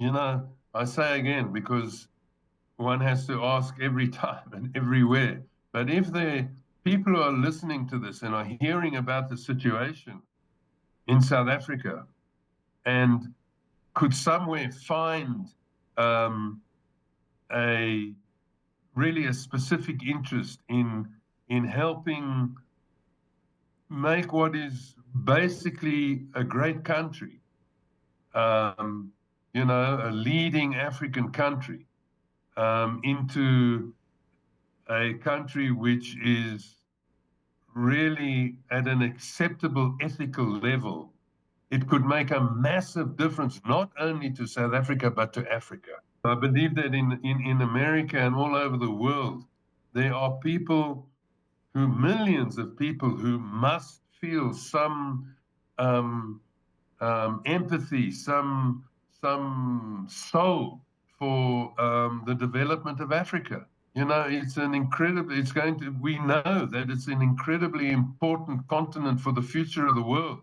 [SPEAKER 2] I say again, because one has to ask every time and everywhere. But if people who are listening to this and are hearing about the situation in South Africa and could somewhere find a specific interest in helping make what is basically a great country, a leading African country, into a country which is really at an acceptable ethical level, it could make a massive difference, not only to South Africa, but to Africa. I believe that in America and all over the world, there are millions of people who must feel some um, empathy, some soul for the development of Africa. You know, we know that it's an incredibly important continent for the future of the world.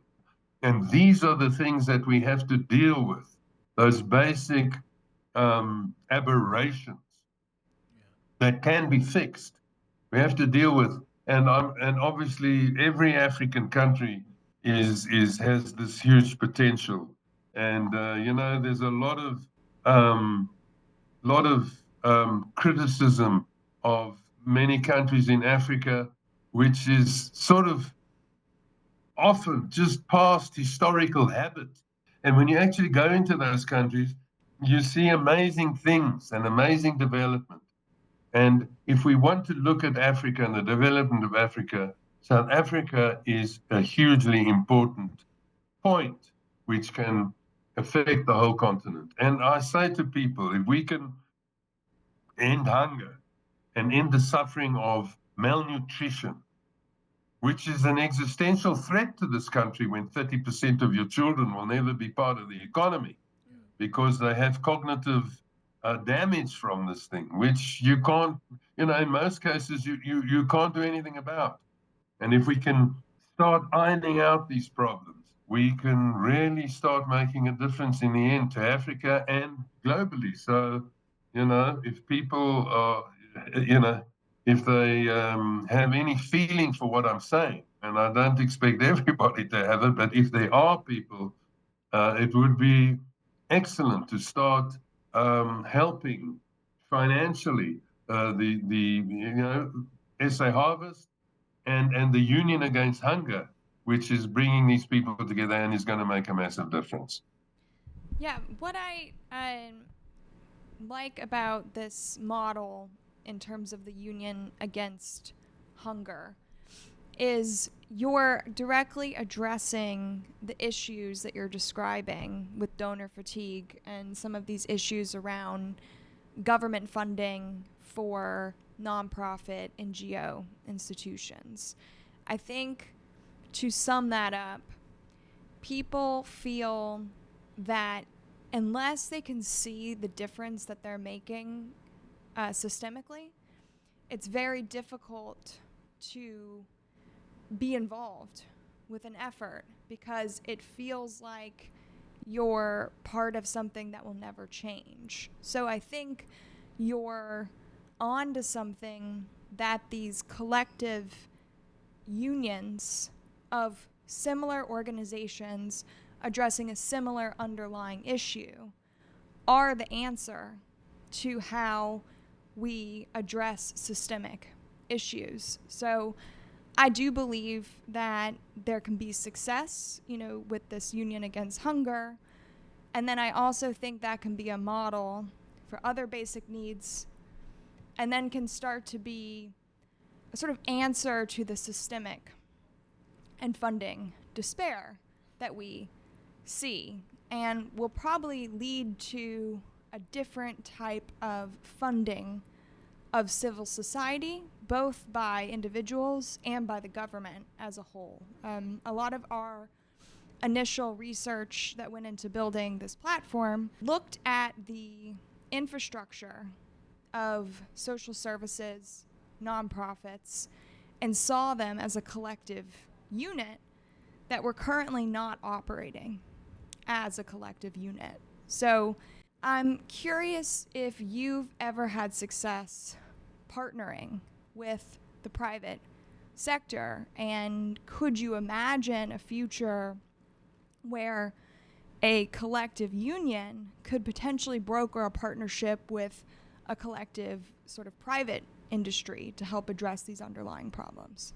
[SPEAKER 2] And these are the things that we have to deal with, those basic aberrations that can be fixed. We have to deal with, and obviously every African country has this huge potential, and there's a um, lot of criticism of many countries in Africa, which is sort of often just past historical habit. And when you actually go into those countries, you see amazing things and amazing development. And if we want to look at Africa and the development of Africa, South Africa is a hugely important point which can affect the whole continent. And I say to people, if we can end hunger and end the suffering of malnutrition, which is an existential threat to this country when 30% of your children will never be part of the economy because they have cognitive damage from this thing, which you can't, in most cases, you can't do anything about. And if we can start ironing out these problems, we can really start making a difference in the end to Africa and globally. So, if people are, if they have any feeling for what I'm saying, and I don't expect everybody to have it, but if there are people, it would be excellent to start helping financially the SA Harvest and the Union Against Hunger, which is bringing these people together and is going to make a massive difference.
[SPEAKER 1] Yeah, what I like about this model in terms of the Union Against Hunger is you're directly addressing the issues that you're describing with donor fatigue and some of these issues around government funding for nonprofit NGO institutions. I think to sum that up, people feel that unless they can see the difference that they're making systemically, it's very difficult to be involved with an effort because it feels like you're part of something that will never change. So I think you're onto something that these collective unions of similar organizations addressing a similar underlying issue are the answer to how we address systemic issues. So I do believe that there can be success, with this Union Against Hunger. And then I also think that can be a model for other basic needs and then can start to be a sort of answer to the systemic and funding despair that we see, and will probably lead to a different type of funding of civil society, both by individuals and by the government as a whole. A lot of our initial research that went into building this platform looked at the infrastructure of social services, nonprofits, and saw them as a collective unit that we're currently not operating as a collective unit. So I'm curious if you've ever had success partnering with the private sector, and could you imagine a future where a collective union could potentially broker a partnership with a collective sort of private industry to help address these underlying problems?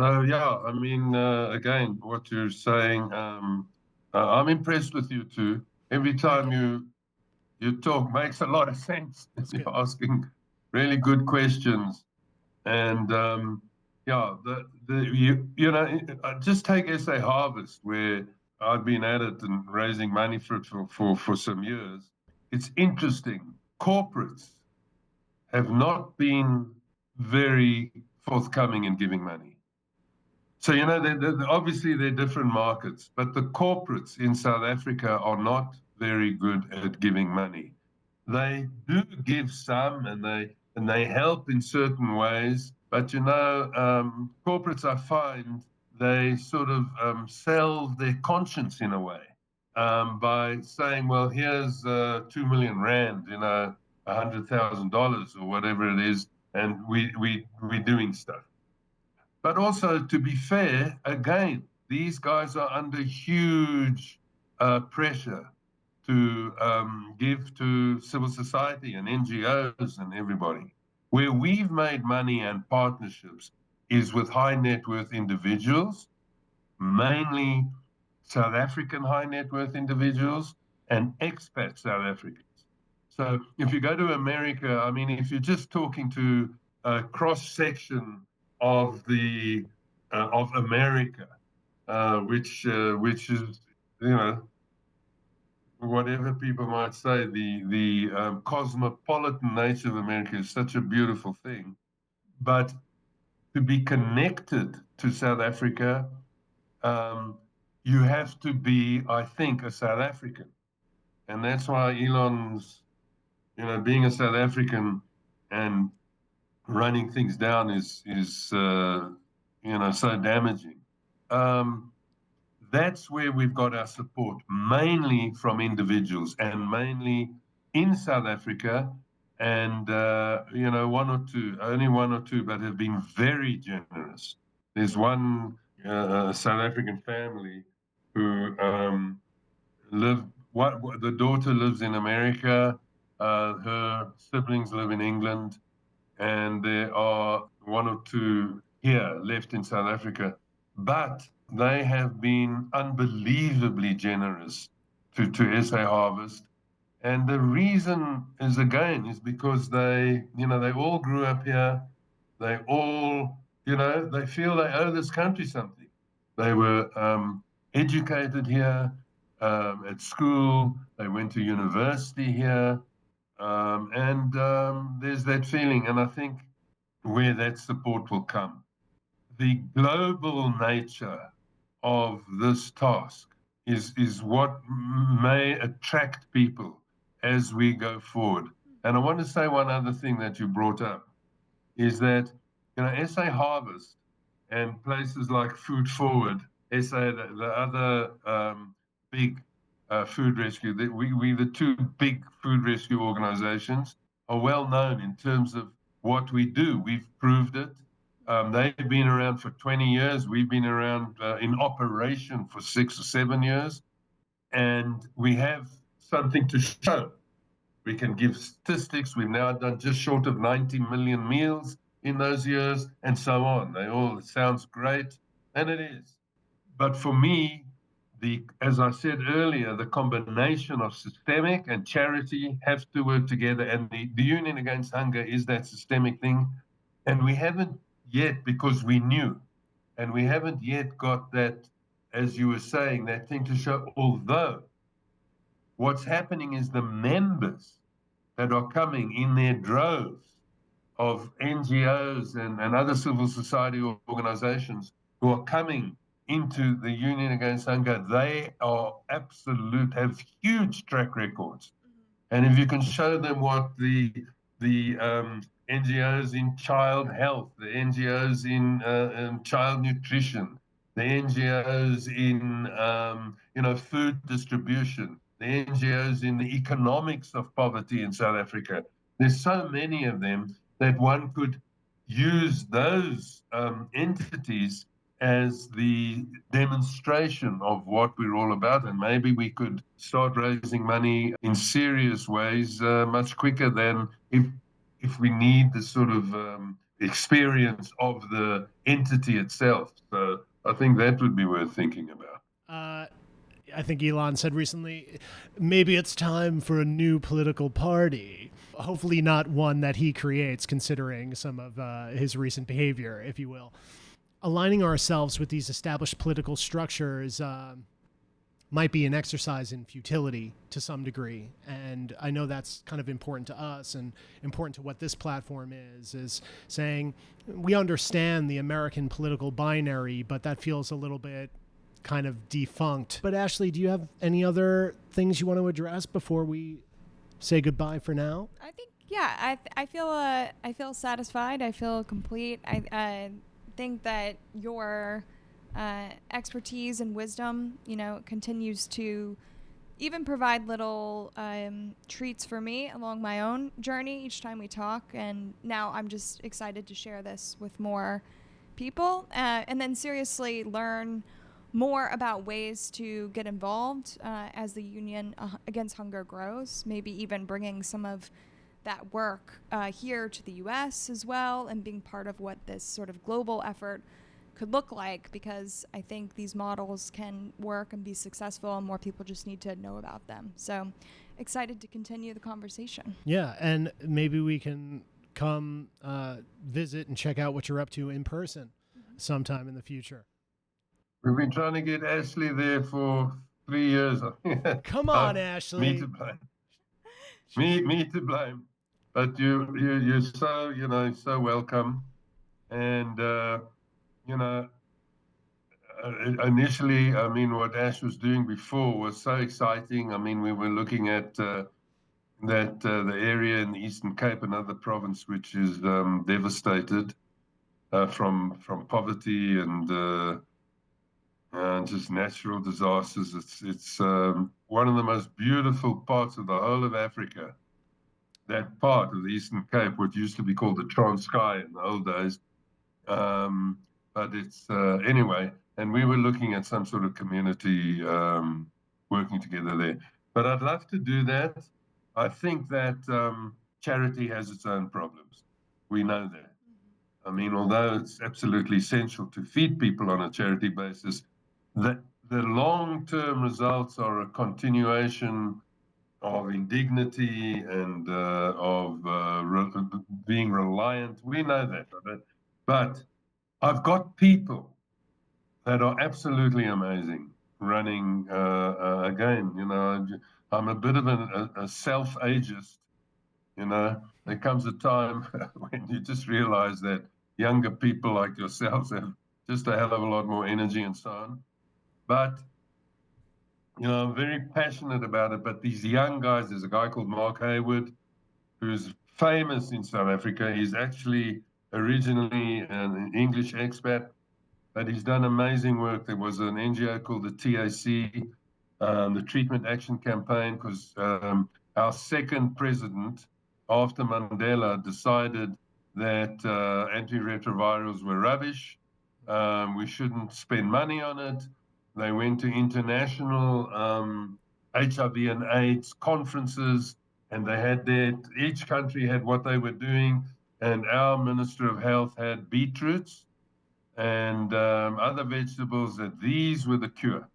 [SPEAKER 2] So yeah, I mean, again, what you're saying, I'm impressed with you too. Every time you talk makes a lot of sense. You're asking really good questions, and Yeah, just take SA Harvest, where I've been at it and raising money for it for some years. It's interesting. Corporates have not been very forthcoming in giving money. So, obviously they're different markets, but the corporates in South Africa are not very good at giving money. They do give some, and they help in certain ways, but corporates, I find, they sort of sell their conscience in a way, by saying, well, here's 2 million rand, $100,000 or whatever it is, and we're doing stuff. But also, to be fair, again, these guys are under huge pressure to give to civil society and NGOs and everybody. Where we've made money and partnerships is with high net worth individuals, mainly South African high net worth individuals and expat South Africans. So if you go to America, I mean, if you're just talking to a cross section of the of America, which is, whatever people might say, the cosmopolitan nature of America is such a beautiful thing. But to be connected to South Africa, um, you have to be, I think, a South African, and that's why Elon's, being a South African and running things down is so damaging. Um, that's where we've got our support, mainly from individuals and mainly in South Africa. And, only one or two, but have been very generous. There's one South African family who live, the daughter lives in America, her siblings live in England, and there are one or two here left in South Africa. But they have been unbelievably generous to SA Harvest. And the reason is because they all grew up here. They all, they feel they owe this country something. They were educated here, at school. They went to university here. And there's that feeling. And I think where that support will come. The global nature of this task is what may attract people as we go forward. And I want to say one other thing that you brought up is that, SA Harvest and places like Food Forward, SA, the other big food rescue, we the two big food rescue organizations, are well known in terms of what we do. We've proved it. They've been around for 20 years. We've been around in operation for 6 or 7 years, and we have something to show. We can give statistics. We've now done just short of 90 million meals in those years, and so on. It sounds great, and it is. But for me, as I said earlier, the combination of systemic and charity have to work together, and the Union Against Hunger is that systemic thing. And we haven't yet, because we knew, and we haven't yet got that, as you were saying, that thing to show. Although what's happening is the members that are coming in their droves of NGOs and other civil society organizations who are coming into the Union Against Hunger, they are have huge track records. And if you can show them what the NGOs in child health, the NGOs in child nutrition, the NGOs in food distribution, the NGOs in the economics of poverty in South Africa. There's so many of them that one could use those entities as the demonstration of what we're all about. And maybe we could start raising money in serious ways much quicker than if we need the sort of experience of the entity itself. So I think that would be worth thinking about.
[SPEAKER 3] I think Elon said recently, maybe it's time for a new political party. Hopefully not one that he creates, considering some of his recent behavior, if you will. Aligning ourselves with these established political structures might be an exercise in futility to some degree. And I know that's kind of important to us and important to what this platform is saying we understand the American political binary, but that feels a little bit kind of defunct. But Ashley, do you have any other things you want to address before we say goodbye for now?
[SPEAKER 1] I think, yeah, I feel satisfied. I feel complete. I think that your expertise and wisdom, continues to even provide little treats for me along my own journey each time we talk. And now I'm just excited to share this with more people, and then seriously learn more about ways to get involved as the Union Against Hunger grows, maybe even bringing some of that work here to the U.S. as well, and being part of what this sort of global effort could look like, because I think these models can work and be successful, and more people just need to know about them. So excited to continue the conversation.
[SPEAKER 3] Yeah, and maybe we can come visit and check out what you're up to in person sometime in the future.
[SPEAKER 2] We've been trying to get Ashley there for 3 years.
[SPEAKER 3] Come on, Ashley.
[SPEAKER 2] Me to blame. Me to blame. But you're so so welcome, and initially, I mean, what Ash was doing before was so exciting. I mean, we were looking at the area in the Eastern Cape, another province which is devastated from poverty and just natural disasters. It's one of the most beautiful parts of the whole of Africa. That part of the Eastern Cape, what used to be called the Transkei in the old days. But it's anyway, and we were looking at some sort of community working together there. But I'd love to do that. I think that charity has its own problems. We know that. I mean, although it's absolutely essential to feed people on a charity basis, the long-term results are a continuation of indignity and of being reliant. We know that. But I've got people that are absolutely amazing running. Again, I'm a bit of a self-ageist. There comes a time when you just realize that younger people like yourselves have just a hell of a lot more energy and so on. But, I'm very passionate about it. But these young guys, there's a guy called Mark Hayward, who's famous in South Africa. He's actually originally an English expat, but he's done amazing work. There was an NGO called the TAC, the Treatment Action Campaign, because our second president, after Mandela, decided that antiretrovirals were rubbish. We shouldn't spend money on it. They went to international HIV and AIDS conferences, and they had each country had what they were doing, and our Minister of Health had beetroots and other vegetables, that these were the cure,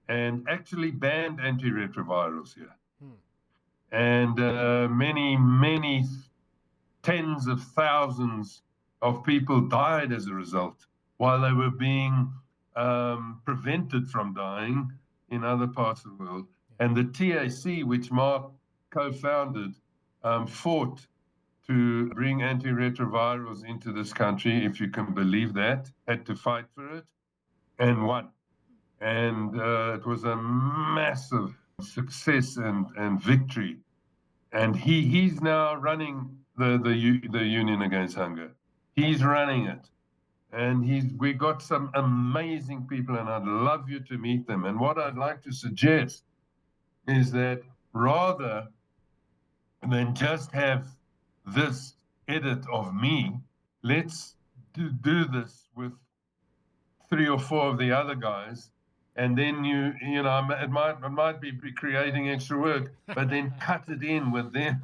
[SPEAKER 2] and actually banned antiretrovirals here. And many tens of thousands of people died as a result, while they were being prevented from dying in other parts of the world. And the TAC, which Mark co-founded, fought to bring antiretrovirals into this country, if you can believe that, had to fight for it, and won. And it was a massive success and victory. And he's now running the Union Against Hunger. He's running it. And we got some amazing people, and I'd love you to meet them. And what I'd like to suggest is that rather than just have this edit of me, let's do this with 3 or 4 of the other guys, and then it might be creating extra work, but then cut it in with them.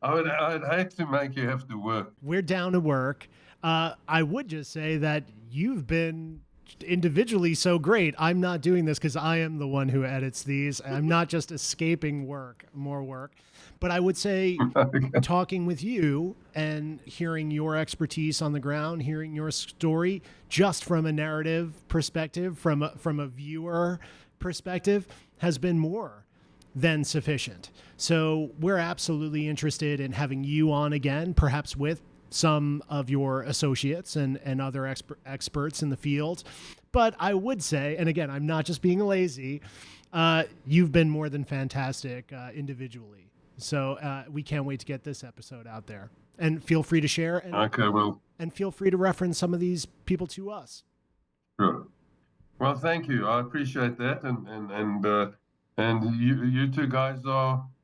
[SPEAKER 2] I'd hate to make you have to work.
[SPEAKER 3] We're down to work. I would just say that you've been individually so great. I'm not doing this because I am the one who edits these. I'm not just escaping more work. But I would say talking with you and hearing your expertise on the ground, hearing your story just from a narrative perspective, from a viewer perspective, has been more than sufficient. So we're absolutely interested in having you on again, perhaps with some of your associates and other experts in the field. But I would say, and again, I'm not just being lazy, you've been more than fantastic individually. So we can't wait to get this episode out there. And feel free to share. And,
[SPEAKER 2] Okay, well.
[SPEAKER 3] And feel free to reference some of these people to us.
[SPEAKER 2] Sure. Well, thank you. I appreciate that. And you two guys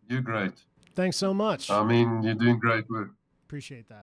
[SPEAKER 2] you're great.
[SPEAKER 3] Thanks so much.
[SPEAKER 2] I mean, you're doing great work.
[SPEAKER 3] Appreciate that.